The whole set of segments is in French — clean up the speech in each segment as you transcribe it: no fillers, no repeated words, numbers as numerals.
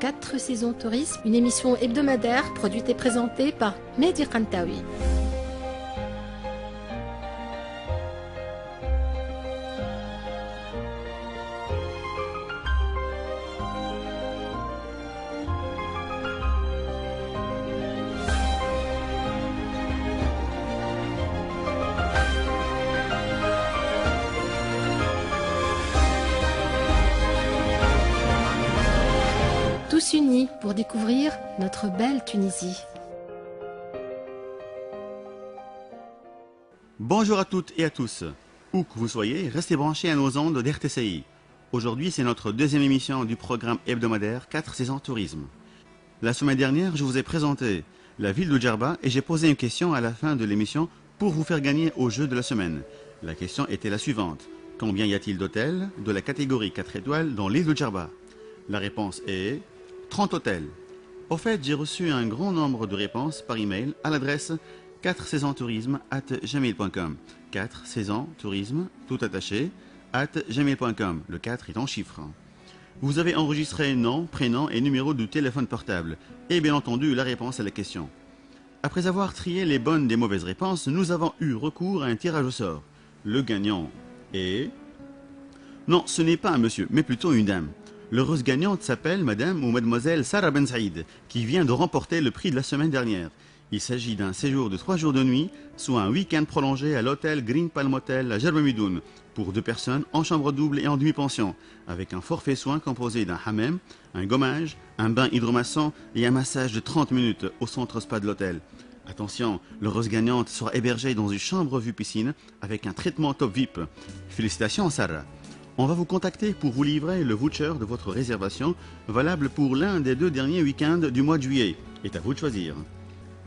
4 saisons tourisme, une émission hebdomadaire produite et présentée par Mehdi Kantaoui. Tous unis pour découvrir notre belle Tunisie. Bonjour à toutes et à tous. Où que vous soyez, restez branchés à nos ondes d'RTCI. Aujourd'hui, c'est notre deuxième émission du programme hebdomadaire 4 saisons tourisme. La semaine dernière, je vous ai présenté la ville de Djerba et j'ai posé une question à la fin de l'émission pour vous faire gagner au jeu de la semaine. La question était la suivante. Combien y a-t-il d'hôtels de la catégorie 4 étoiles dans l'île de Djerba? La réponse est 30 hôtels. Au fait, j'ai reçu un grand nombre de réponses par email à l'adresse 4saisontourisme@gmail.com. 4 saisons tourisme, tout attaché, @gmail.com. Le 4 est en chiffres. Vous avez enregistré nom, prénom et numéro de téléphone portable et bien entendu la réponse à la question. Après avoir trié les bonnes des mauvaises réponses, nous avons eu recours à un tirage au sort. Le gagnant est... Non, ce n'est pas un monsieur, mais plutôt une dame. L'heureuse gagnante s'appelle Madame ou Mademoiselle Sarah Ben Saïd, qui vient de remporter le prix de la semaine dernière. Il s'agit d'un séjour de 3 jours de nuit, soit un week-end prolongé à l'hôtel Green Palm Hotel à Djerba Midoun, pour 2 personnes en chambre double et en demi-pension, avec un forfait soin composé d'un hammam, un gommage, un bain hydromassant et un massage de 30 minutes au centre spa de l'hôtel. Attention, l'heureuse gagnante sera hébergée dans une chambre vue piscine avec un traitement top VIP. Félicitations Sarah. On va vous contacter pour vous livrer le voucher de votre réservation, valable pour l'un des 2 derniers week-ends du mois de juillet. C'est à vous de choisir.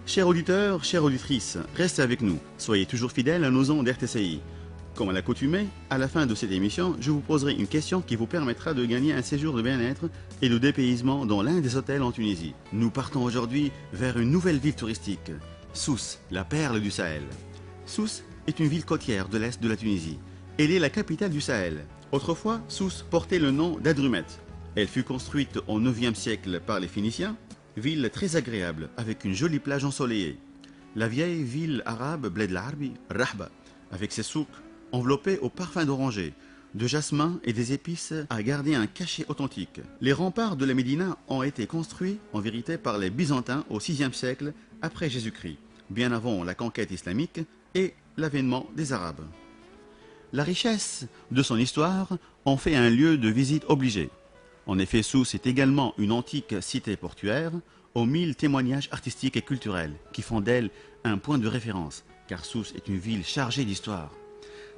Chers auditeurs, chères auditrices, restez avec nous. Soyez toujours fidèles à nos ondes RTCI. Comme à l'accoutumée, à la fin de cette émission, je vous poserai une question qui vous permettra de gagner un séjour de bien-être et de dépaysement dans l'un des hôtels en Tunisie. Nous partons aujourd'hui vers une nouvelle ville touristique, Sousse, la perle du Sahel. Sousse est une ville côtière de l'est de la Tunisie. Elle est la capitale du Sahel. Autrefois, Sousse portait le nom d'Adrumet. Elle fut construite au 9e siècle par les Phéniciens, ville très agréable avec une jolie plage ensoleillée. La vieille ville arabe Bled l'Arbi, Rahba, avec ses souks enveloppés au parfum d'oranger, de jasmin et des épices a gardé un cachet authentique. Les remparts de la Médina ont été construits en vérité par les Byzantins au 6e siècle après Jésus-Christ, bien avant la conquête islamique et l'avènement des Arabes. La richesse de son histoire en fait un lieu de visite obligé. En effet, Sousse est également une antique cité portuaire aux 1000 témoignages artistiques et culturels qui font d'elle un point de référence, car Sousse est une ville chargée d'histoire.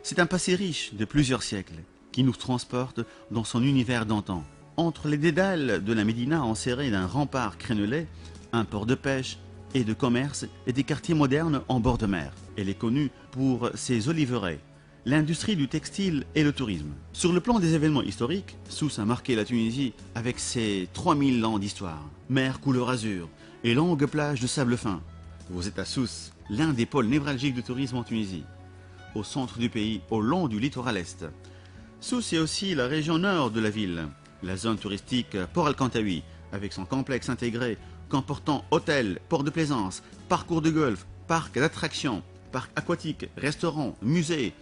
C'est un passé riche de plusieurs siècles qui nous transporte dans son univers d'antan. Entre les dédales de la Médina enserrés d'un rempart crénelé, un port de pêche et de commerce et des quartiers modernes en bord de mer. Elle est connue pour ses oliveraies, l'industrie du textile et le tourisme. Sur le plan des événements historiques, Sousse a marqué la Tunisie avec ses 3000 ans d'histoire. Mer couleur azur et longues plages de sable fin. Vous êtes à Sousse, l'un des pôles névralgiques du tourisme en Tunisie. Au centre du pays, au long du littoral est. Sousse est aussi la région nord de la ville, la zone touristique Port Al-Kantaoui, avec son complexe intégré comportant hôtels, ports de plaisance, parcours de golf, parcs d'attractions, parcs aquatiques, restaurants, musées,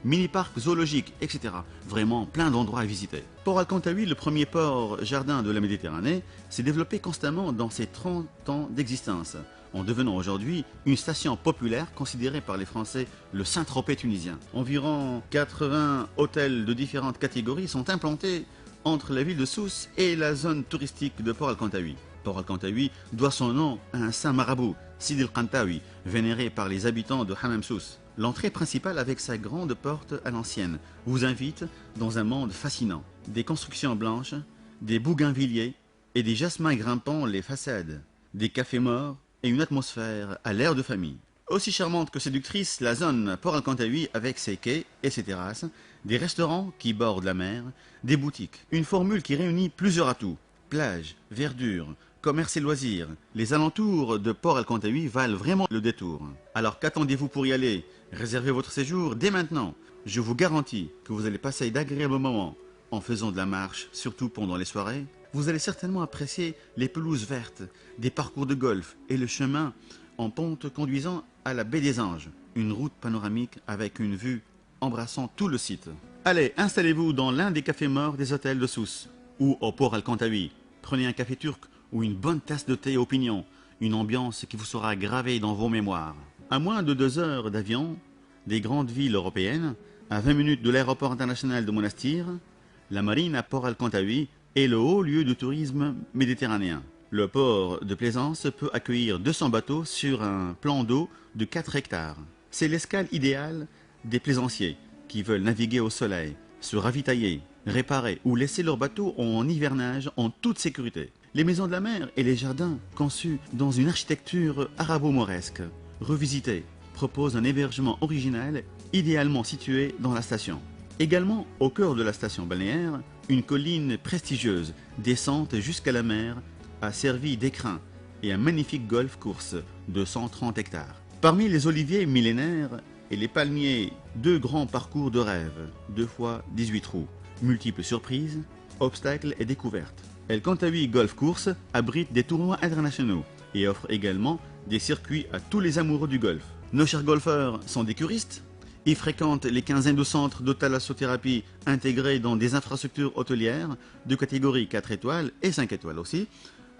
mini-parcs zoologiques, etc. Vraiment plein d'endroits à visiter. Port Al-Kantaoui, le premier port jardin de la Méditerranée, s'est développé constamment dans ses 30 ans d'existence, en devenant aujourd'hui une station populaire considérée par les Français le Saint-Tropez tunisien. Environ 80 hôtels de différentes catégories sont implantés entre la ville de Sousse et la zone touristique de Port Al-Kantaoui. Port Al-Kantaoui doit son nom à un saint marabout, Sidi al-Kantaoui, vénéré par les habitants de Hammam Sousse. L'entrée principale avec sa grande porte à l'ancienne vous invite dans un monde fascinant. Des constructions blanches, des bougainvilliers et des jasmins grimpant les façades, des cafés morts et une atmosphère à l'air de famille. Aussi charmante que séductrice, la zone Port Al-Kantaoui avec ses quais et ses terrasses, des restaurants qui bordent la mer, des boutiques. Une formule qui réunit plusieurs atouts. Plage, verdure, commerce et loisirs. Les alentours de Port Al-Kantaoui valent vraiment le détour. Alors qu'attendez-vous pour y aller? Réservez votre séjour dès maintenant. Je vous garantis que vous allez passer d'agréables moments en faisant de la marche, surtout pendant les soirées, Vous allez certainement apprécier les pelouses vertes, des parcours de golf et le chemin en pente conduisant à la baie des Anges, une route panoramique avec une vue embrassant tout le site. Allez, installez-vous dans l'un des cafés morts des hôtels de Sousse ou au port Al-Kantaoui. Prenez un café turc ou une bonne tasse de thé aux pignons, une ambiance qui vous sera gravée dans vos mémoires. À moins de 2 heures d'avion des grandes villes européennes, à 20 minutes de l'aéroport international de Monastir, la marine à Port Al-Kantaoui est le haut lieu de tourisme méditerranéen. Le port de Plaisance peut accueillir 200 bateaux sur un plan d'eau de 4 hectares. C'est l'escale idéale des plaisanciers qui veulent naviguer au soleil, se ravitailler, réparer ou laisser leur bateau en hivernage en toute sécurité. Les maisons de la mer et les jardins conçus dans une architecture arabo-mauresque, revisitée, proposent un hébergement original idéalement situé dans la station. Également, au cœur de la station balnéaire, une colline prestigieuse, descente jusqu'à la mer, a servi d'écrin et un magnifique golf course de 130 hectares. Parmi les oliviers millénaires et les palmiers, 2 grands parcours de rêve, 2 fois 18 trous, multiples surprises, obstacles et découvertes. El Kantaoui Golf Course abrite des tournois internationaux et offre également des circuits à tous les amoureux du golf. Nos chers golfeurs sont des curistes. Ils fréquentent les quinzaines de centres de thalassothérapie intégrés dans des infrastructures hôtelières de catégorie 4 étoiles et 5 étoiles aussi,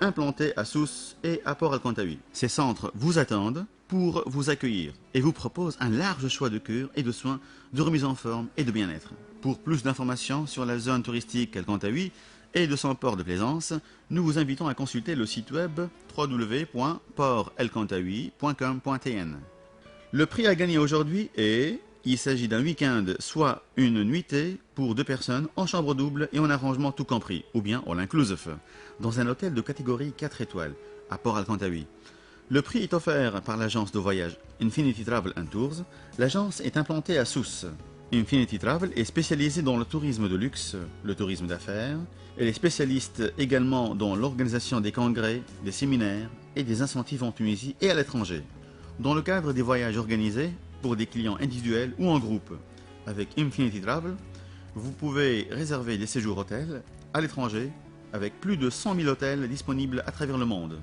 implantés à Sousse et à Port Al-Kantaoui. Ces centres vous attendent pour vous accueillir et vous proposent un large choix de cures et de soins de remise en forme et de bien-être. Pour plus d'informations sur la zone touristique Al-Kantaoui et de son port de plaisance, nous vous invitons à consulter le site web www.portelkantaoui.com.tn. Le prix à gagner aujourd'hui est... Il s'agit d'un week-end, soit une nuitée pour 2 personnes en chambre double et en arrangement tout compris, ou bien all inclusive, dans un hôtel de catégorie 4 étoiles, à Port Al-Kantaoui. Le prix est offert par l'agence de voyage Infinity Travel & Tours. L'agence est implantée à Sousse. Infinity Travel est spécialisée dans le tourisme de luxe, le tourisme d'affaires. Elle est spécialiste également dans l'organisation des congrès, des séminaires et des incentives en Tunisie et à l'étranger. Dans le cadre des voyages organisés, pour des clients individuels ou en groupe. Avec Infinity Travel, vous pouvez réserver des séjours hôtels à l'étranger avec plus de 100 000 hôtels disponibles à travers le monde.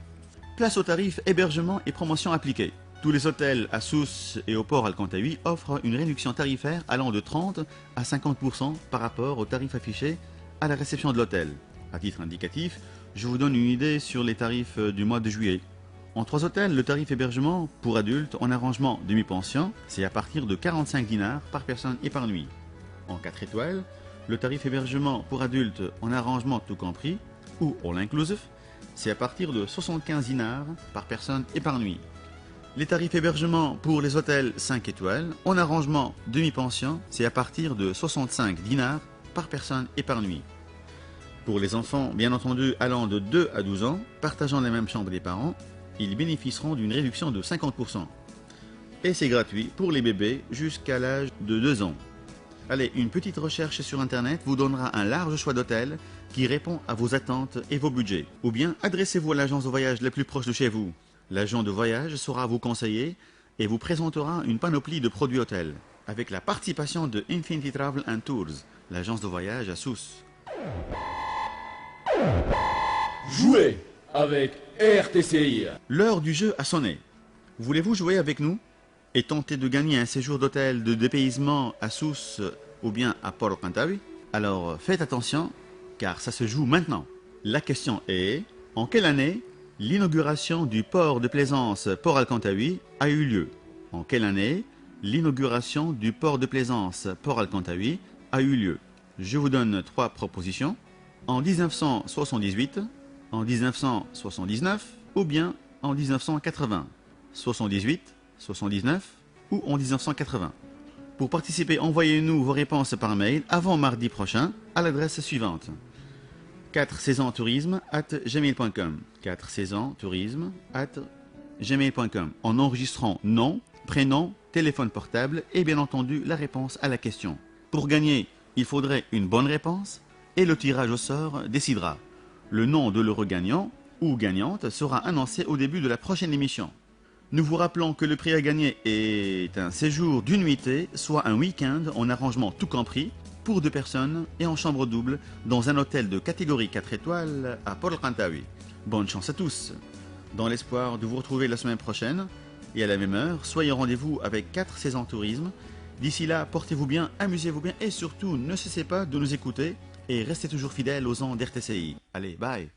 Place aux tarifs hébergement et promotions appliquées. Tous les hôtels à Sousse et au port Al-Kantaoui offrent une réduction tarifaire allant de 30 à 50% par rapport aux tarifs affichés à la réception de l'hôtel. À titre indicatif, je vous donne une idée sur les tarifs du mois de juillet. En 3 hôtels, le tarif hébergement pour adultes en arrangement demi-pension, c'est à partir de 45 dinars par personne et par nuit. En 4 étoiles, le tarif hébergement pour adultes en arrangement tout compris, ou all inclusive, c'est à partir de 75 dinars par personne et par nuit. Les tarifs hébergement pour les hôtels 5 étoiles en arrangement demi-pension, c'est à partir de 65 dinars par personne et par nuit. Pour les enfants, bien entendu, allant de 2 à 12 ans, partageant la même chambre des parents, ils bénéficieront d'une réduction de 50%. Et c'est gratuit pour les bébés jusqu'à l'âge de 2 ans. Allez, une petite recherche sur internet vous donnera un large choix d'hôtels qui répond à vos attentes et vos budgets. Ou bien adressez-vous à l'agence de voyage la plus proche de chez vous. L'agent de voyage saura vous conseiller et vous présentera une panoplie de produits hôtels avec la participation de Infinity Travel & Tours, l'agence de voyage à Sousse. Jouez avec RTCI. L'heure du jeu a sonné. Voulez-vous jouer avec nous et tenter de gagner un séjour d'hôtel de dépaysement à Sousse ou bien à Port Al-Kantaoui? Alors faites attention car ça se joue maintenant. La question est, en quelle année l'inauguration du port de plaisance Port Al-Kantaoui a eu lieu? En quelle année l'inauguration du port de plaisance Port Al-Kantaoui a eu lieu? Je vous donne 3 propositions. En 1978, en 1979 ou bien en 1980. 78, 79 ou en 1980. Pour participer, envoyez-nous vos réponses par mail avant mardi prochain à l'adresse suivante: 4saisontourisme@gmail.com 4saisontourisme@gmail.com en enregistrant nom, prénom, téléphone portable et bien entendu la réponse à la question. Pour gagner, il faudrait une bonne réponse et le tirage au sort décidera. Le nom de l'heureux gagnant ou gagnante sera annoncé au début de la prochaine émission. Nous vous rappelons que le prix à gagner est un séjour d'une nuitée, soit un week-end en arrangement tout compris, pour 2 personnes et en chambre double dans un hôtel de catégorie 4 étoiles à Port el-Khantaoui. Bonne chance à tous. Dans l'espoir de vous retrouver la semaine prochaine et à la même heure, soyez au rendez-vous avec 4 saisons tourisme. D'ici là, portez-vous bien, amusez-vous bien et surtout ne cessez pas de nous écouter et restez toujours fidèles aux ondes d'RTCI. Allez, bye.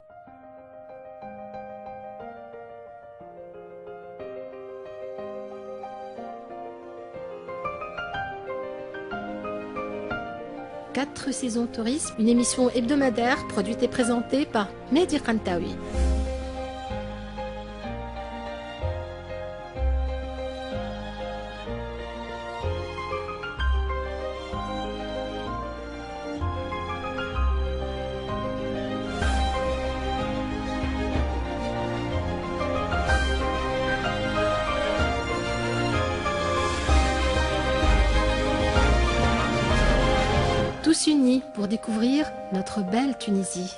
Quatre saisons tourisme, une émission hebdomadaire produite et présentée par Mehdi Khantaoui. Tous unis pour découvrir notre belle Tunisie.